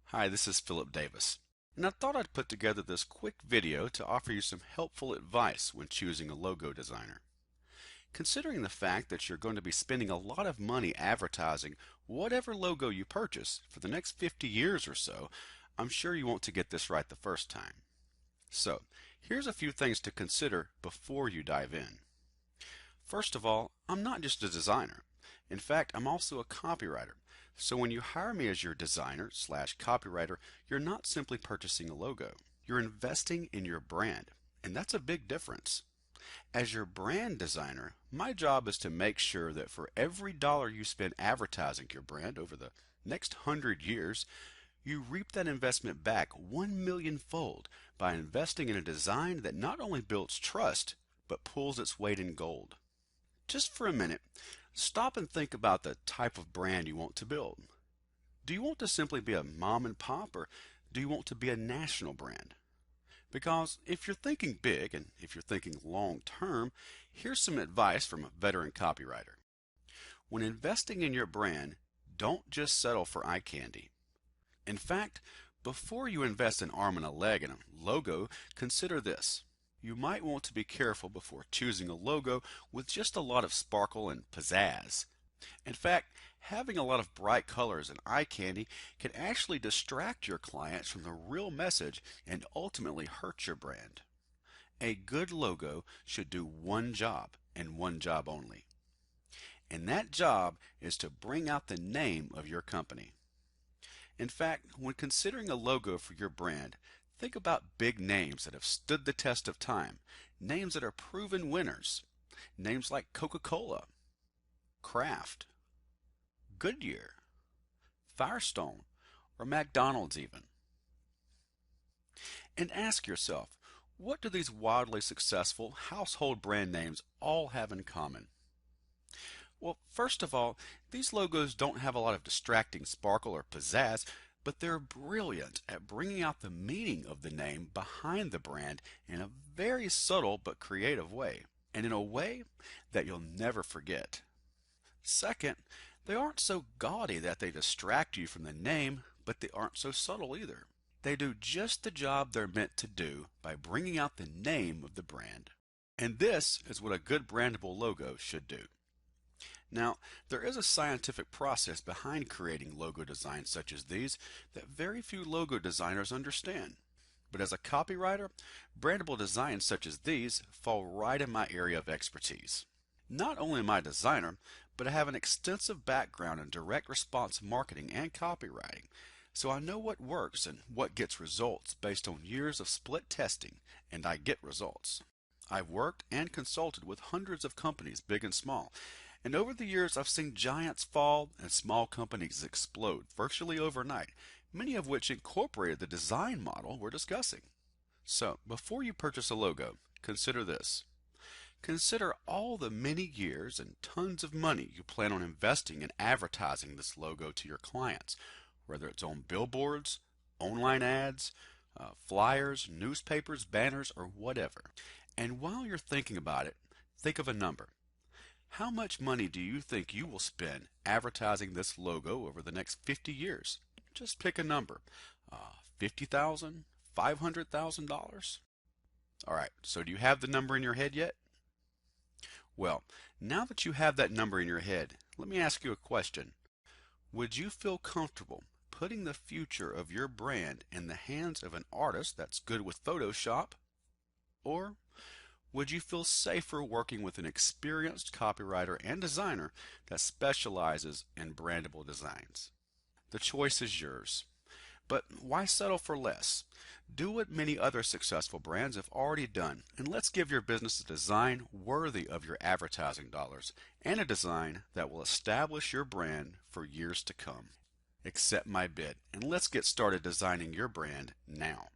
Hi, this is Philip Davis, and I thought I'd put together this quick video to offer you some helpful advice when choosing a logo designer. Considering the fact that you're going to be spending a lot of money advertising whatever logo you purchase for the next 50 years or so, I'm sure you want to get this right the first time. So, here's a few things to consider before you dive in. First of all, I'm not just a designer. In fact, I'm also a copywriter. So when you hire me as your designer slash copywriter, you're not simply purchasing a logo. You're investing in your brand. And that's a big difference. As your brand designer, my job is to make sure that for every dollar you spend advertising your brand over the next 100 years, you reap that investment back 1 million fold by investing in a design that not only builds trust, but pulls its weight in gold. Just for a minute, stop and think about the type of brand you want to build. Do you want to simply be a mom and pop, or do you want to be a national brand? Because if you're thinking big and if you're thinking long term, here's some advice from a veteran copywriter. When investing in your brand, don't just settle for eye candy. In fact, before you invest an arm and a leg in a logo, consider this. You might want to be careful before choosing a logo with just a lot of sparkle and pizzazz. In fact, having a lot of bright colors and eye candy can actually distract your clients from the real message and ultimately hurt your brand. A good logo should do one job and one job only. And that job is to bring out the name of your company. In fact, when considering a logo for your brand, think about big names that have stood the test of time, names that are proven winners, names like Coca-Cola, Kraft, Goodyear, Firestone, or McDonald's even. And ask yourself, what do these wildly successful household brand names all have in common? Well, first of all, these logos don't have a lot of distracting sparkle or pizzazz, but they're brilliant at bringing out the meaning of the name behind the brand in a very subtle but creative way, and in a way that you'll never forget. Second, they aren't so gaudy that they distract you from the name, but they aren't so subtle either. They do just the job they're meant to do by bringing out the name of the brand. And this is what a good brandable logo should do. Now, there is a scientific process behind creating logo designs such as these that very few logo designers understand. But as a copywriter, brandable designs such as these fall right in my area of expertise. Not only am I a designer, but I have an extensive background in direct response marketing and copywriting, so I know what works and what gets results based on years of split testing, and I get results. I've worked and consulted with hundreds of companies, big and small, and over the years I've seen giants fall and small companies explode virtually overnight, many of which incorporated the design model we're discussing. So, before you purchase a logo, consider this. Consider all the many years and tons of money you plan on investing in advertising this logo to your clients, whether it's on billboards, online ads, flyers, newspapers, banners, or whatever. And while you're thinking about it, think of a number. How much money do you think you will spend advertising this logo over the next 50 years? Just pick a number. $50,000? $500,000? All right, so do you have the number in your head yet? Well, now that you have that number in your head, let me ask you a question. Would you feel comfortable putting the future of your brand in the hands of an artist that's good with Photoshop? Or would you feel safer working with an experienced copywriter and designer that specializes in brandable designs? The choice is yours. But why settle for less? Do what many other successful brands have already done, and let's give your business a design worthy of your advertising dollars, and a design that will establish your brand for years to come. Accept my bid, and let's get started designing your brand now.